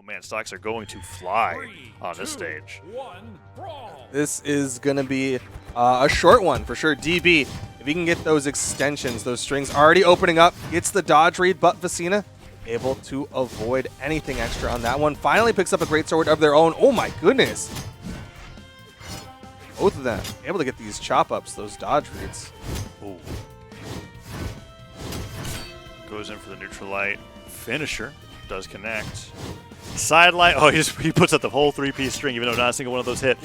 man, stocks are going to fly on this stage. This is going to be a short one for sure. DB, if he can get those extensions, those strings already opening up, gets the dodge read, but Vecinaa able to avoid anything extra on that one. Finally picks up a greatsword of their own. Oh my goodness. Both of them able to get these chop ups, those dodge reads. Ooh. Goes in for the neutral light. Finisher does connect. Sidelight. Oh, he puts up the whole 3-piece string, even though not a single one of those hit.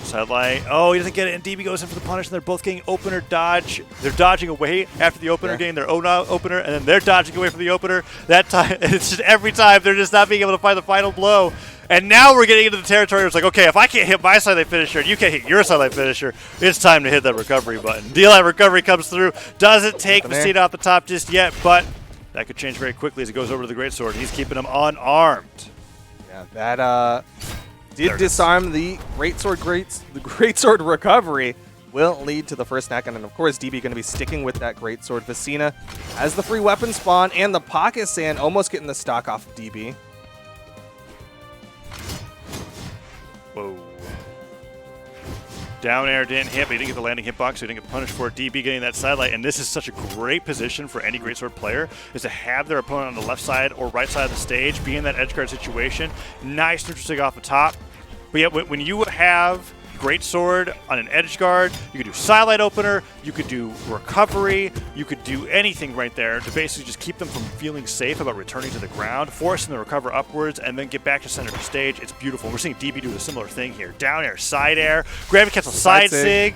Sidelight. Oh, he doesn't get it, and DB goes in for the punish, and they're both getting opener dodge. They're dodging away after the opener, getting their own opener, and then they're dodging away from the opener. That time, it's just every time they're just not being able to find the final blow. And now we're getting into the territory where it's like, okay, if I can't hit my sidelight finisher and you can't hit your sidelight finisher, it's time to hit that recovery button. D-Light recovery comes through. Doesn't take Vecinaa off the top just yet, but that could change very quickly as it goes over to the greatsword. He's keeping him unarmed. Yeah, that did disarm the greatsword recovery. Will lead to the first knock, and of course DB going to be sticking with that greatsword. Vecinaa has the free weapon spawn and the pocket sand, almost getting the stock off of DB. Whoa. Down air didn't hit, but he didn't get the landing hitbox, so he didn't get punished for it. DB getting that sidelight, and this is such a great position for any greatsword player, is to have their opponent on the left side or right side of the stage, be in that edge guard situation. Nice neutral stick off the top. But yet, when you have greatsword on an edge guard, you could do sidelight opener, you could do recovery, you could do anything right there to basically just keep them from feeling safe about returning to the ground, force them to recover upwards, and then get back to center of the stage. It's beautiful. We're seeing DB do a similar thing here. Down air, side air, gravity cancel, side sig.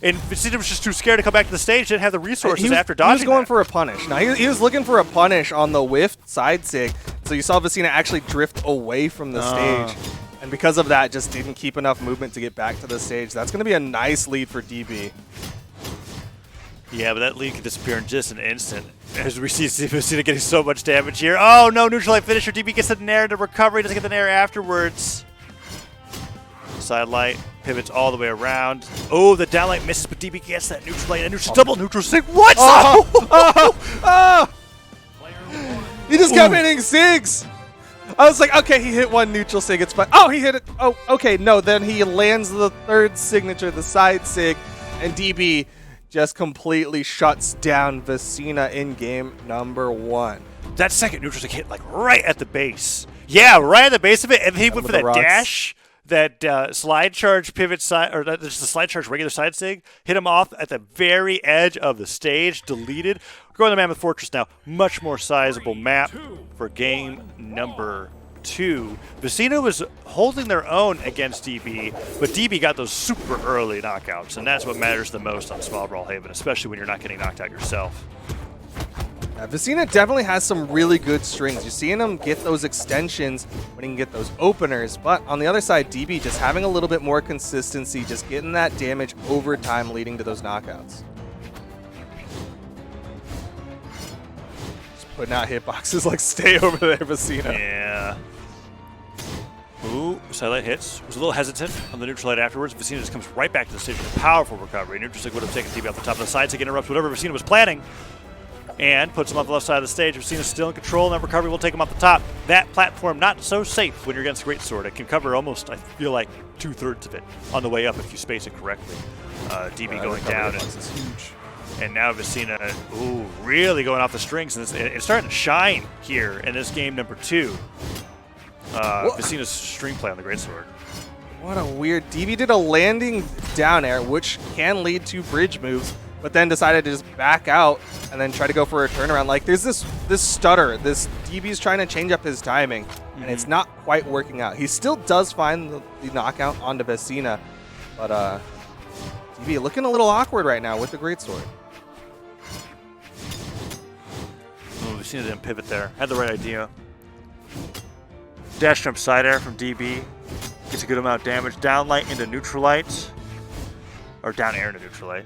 And Vecinaa was just too scared to come back to the stage, didn't have the resources after dodging. He was going for a punish. Now, he was looking for a punish on the whiffed side sig, so you saw Vecinaa actually drift away from the stage. And because of that, just didn't keep enough movement to get back to the stage. That's going to be a nice lead for DB. Yeah, but that lead could disappear in just an instant. As we see Vecinaa getting so much damage here. Oh, no, neutral light finisher. DB gets the nair to recovery, doesn't get the nair afterwards. Sidelight pivots all the way around. Oh, the downlight misses, but DB gets that neutral light. And double neutral sig. What? He just kept hitting sigs. I was like, okay, he hit one neutral sig, it's fine. Oh, he hit it. Oh, okay, no, then he lands the third signature, the side sig, and DB just completely shuts down Vecinaa in game number 1. That second neutral sig hit like right at the base. Yeah, right at the base of it, and he went for that dash, that slide charge pivot side, or just the slide charge regular side sig, hit him off at the very edge of the stage, deleted. We're going to Mammoth Fortress now. Much more sizable map for game number 2. Vecinaa was holding their own against DB, but DB got those super early knockouts, and that's what matters the most on small Brawlhalla, especially when you're not getting knocked out yourself. Vecinaa definitely has some really good strings. You're seeing him get those extensions when he can get those openers, but on the other side, DB just having a little bit more consistency, just getting that damage over time, leading to those knockouts. Just putting out hitboxes like, stay over there, Vecinaa. Yeah. Ooh, sidelight hits. Was a little hesitant on the neutral light afterwards. Vecinaa just comes right back to the stage with a powerful recovery. Neutral stick would have taken DB off the top of the side, so interrupts whatever Vecinaa was planning. And puts him on the left side of the stage. Vecinaa's still in control, and that recovery will take him off the top. That platform not so safe when you're against greatsword. It can cover almost, I feel like, 2/3 of it on the way up if you space it correctly. DB going down is huge. And now Vecinaa, ooh, really going off the strings. And it's starting to shine here in this game number 2. Vecinaa's string play on the greatsword. What a weird... DB did a landing down air, which can lead to bridge moves, but then decided to just back out and then try to go for a turnaround. Like, there's this stutter. This DB's trying to change up his timing, and it's not quite working out. He still does find the knockout onto Vecinaa, but DB looking a little awkward right now with the greatsword. Vecinaa didn't pivot there. Had the right idea. Dash jump side air from DB. Gets a good amount of damage. Down light into neutral light. Or down air into neutral light.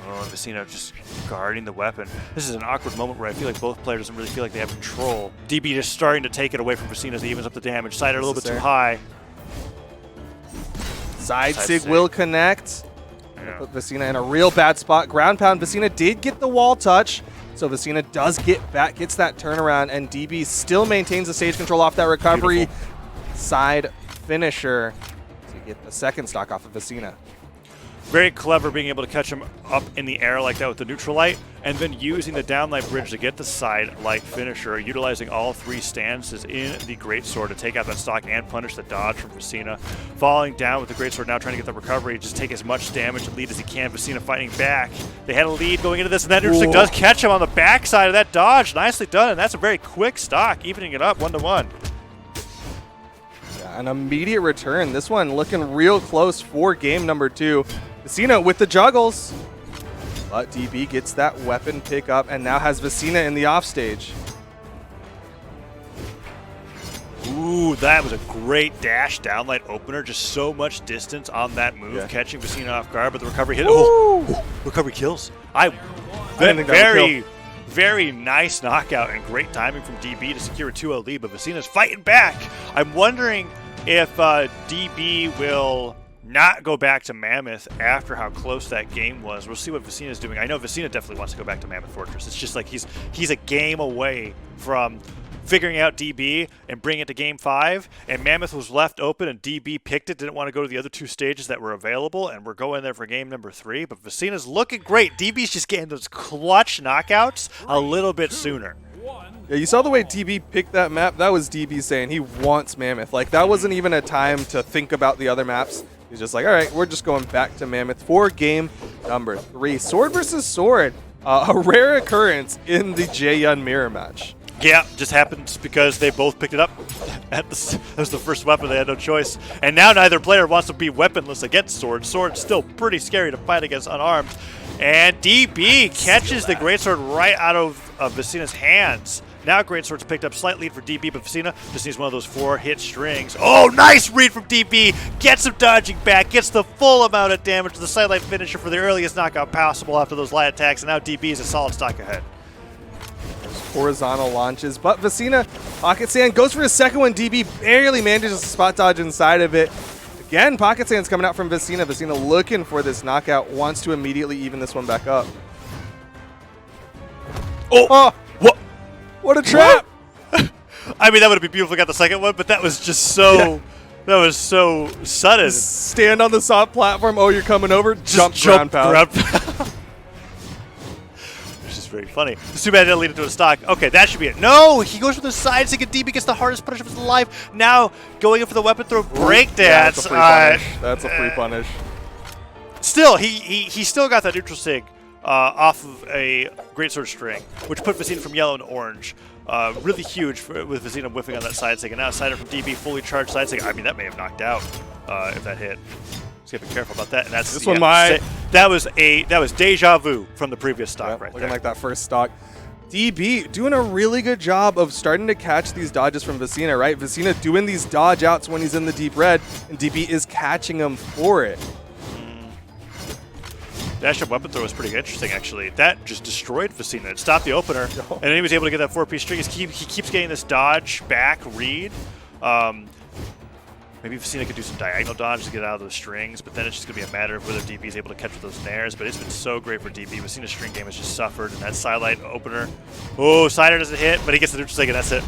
Oh, Vecinaa just guarding the weapon. This is an awkward moment where I feel like both players doesn't really feel like they have control. DB just starting to take it away from Vecinaa as he evens up the damage. Side air a little bit too high. Side sig will connect. Put Vecinaa in a real bad spot. Ground pound. Vecinaa did get the wall touch. So Vecinaa does gets that turnaround, and DB still maintains the stage control off that recovery. Beautiful. Side finisher to get the second stock off of Vecinaa. Very clever being able to catch him up in the air like that with the neutral light, and then using the downlight bridge to get the side light finisher, utilizing all 3 stances in the greatsword to take out that stock and punish the dodge from Vecinaa. Falling down with the greatsword now, trying to get the recovery, just take as much damage and lead as he can. Vecinaa fighting back. They had a lead going into this, and that neutral stick does catch him on the backside of that dodge. Nicely done, and that's a very quick stock, evening it up 1-1. Yeah, an immediate return. This one looking real close for game number 2. Vecinaa with the juggles, but DB gets that weapon pick up and now has Vecinaa in the offstage. Ooh, that was a great dash downlight opener. Just so much distance on that move, catching Vecinaa off guard, but the recovery hit. Oh, recovery kills. Very nice knockout and great timing from DB to secure a 2-0 lead, but Vecinaa's fighting back. I'm wondering if DB will not go back to Mammoth after how close that game was. We'll see what Vecinaa's doing. I know Vecinaa definitely wants to go back to Mammoth Fortress. It's just like he's a game away from figuring out DB and bringing it to game 5, and Mammoth was left open and DB picked it, didn't want to go to the other 2 stages that were available, and we're going there for game number 3. But Vecinaa's looking great. DB's just getting those clutch knockouts a little bit sooner. Yeah, you saw the way DB picked that map. That was DB saying he wants Mammoth. Like, that wasn't even a time to think about the other maps. He's just like, all right, we're just going back to Mammoth for game number 3. Sword versus sword, a rare occurrence in the Jaeyun mirror match. Yeah, just happens because they both picked it up. That was the first weapon. They had no choice. And now neither player wants to be weaponless against Sword. Sword's still pretty scary to fight against unarmed. And DB catches the greatsword right out of Vecinaa's hands. Now greatsword's picked up, slight lead for DB, but Vecinaa just needs one of those 4-hit strings. Oh, nice read from DB. Gets him dodging back, gets the full amount of damage to the sidelight finisher for the earliest knockout possible after those light attacks, and now DB is a solid stock ahead. Horizontal launches, but Vecinaa Pocket Sand goes for his second one. DB barely manages to spot dodge inside of it. Again, Pocket Sand's coming out from Vecinaa. Vecinaa looking for this knockout, wants to immediately even this one back up. Oh! What a trap! I mean, that would have been beautiful if we got the second one, but that was just so... Yeah. That was so sudden. Just stand on the soft platform. Oh, you're coming over. Jump ground pound. Which is very funny. It's too bad it didn't lead into a stock. Okay, that should be it. No, he goes for the side stick, and DB gets the hardest punish of his life. Now going in for the weapon throw breakdance. Yeah, that's a free punish. That's a free punish. Still, he still got that neutral sig off of a greatsword string, which put Vecinaa from yellow to orange. Really huge with Vecinaa whiffing on that side stick, and now sider from DB, fully charged side stick. I mean, that may have knocked out if that hit. Just gotta be careful about that. And that's this one. That was deja vu from the previous stock right there. Looking like that first stock. DB doing a really good job of starting to catch these dodges from Vecinaa, right? Vecinaa doing these dodge outs when he's in the deep red, and DB is catching him for it. Dash up weapon throw was pretty interesting, actually. That just destroyed Vecinaa. It stopped the opener, and then he was able to get that 4-piece string. He keeps getting this dodge back read. Maybe Vecinaa could do some diagonal dodge to get out of those strings, but then it's just going to be a matter of whether DB is able to catch with those nairs. But it's been so great for DB. Vecinaa's string game has just suffered, and that sidelight opener. Oh, sider doesn't hit, but he gets the neutral stick, and that's it.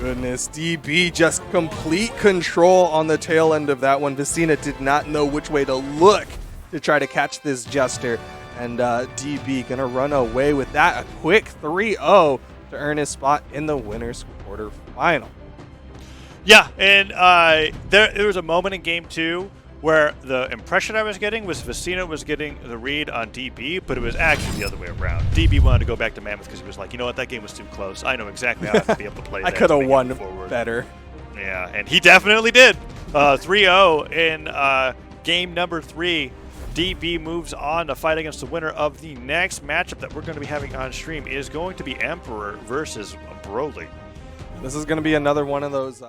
Goodness, DB just complete control on the tail end of that one. Vecinaa did not know which way to look to try to catch this Jester, and DB gonna run away with that. A quick 3-0 to earn his spot in the winner's quarterfinal. Yeah, and there was a moment in game 2 where the impression I was getting was Vecinaa was getting the read on DB, but it was actually the other way around. DB wanted to go back to Mammoth because he was like, you know what, that game was too close. I know exactly how I have to be able to play that. I could have won better. Yeah, and he definitely did. 3-0 in game number 3. DB moves on to fight against the winner of the next matchup that we're going to be having on stream. Is going to be Emperor versus Broly. This is going to be another one of those